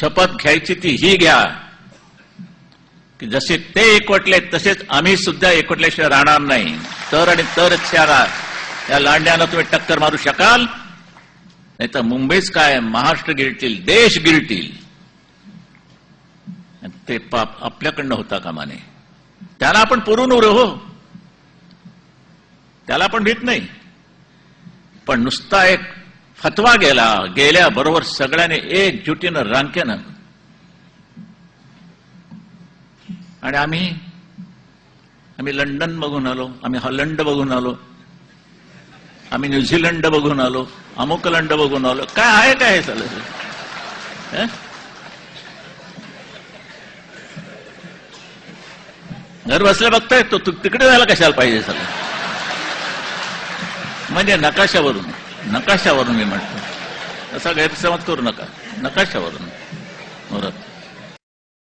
शपथ घ्यायची ती ही घ्या की जसे ते एकवटले तसेच आम्ही सुद्धा एकवटल्याशिवाय राहणार नाही. तर आणि तरच या लांड्यानं तुम्ही टक्कर मारू शकाल, नाही तर मुंबईच काय महाराष्ट्र गिळतील, देश गिळतील. ते पाप आपल्याकडनं होता कामा नये. त्याला आपण पुरून उरे हो, त्याला आपण भीत नाही. पण नुसता एक फतवा गेल्याबरोबर सगळ्यांनी एकजुटीनं रांकेनं आणि आम्ही लंडन बघून आलो, आम्ही हॉलंड बघून आलो, आम्ही न्यूझीलंड बघून आलो, अमुकलंड बघून आलो. काय आहे काय हे चालू? घर बसल्या बघताय तो तिकडे जायला कशाला पाहिजे सगळं? म्हणजे नकाशावरून मी म्हणतो, असा गैरसमज करू नका. नकाशावरून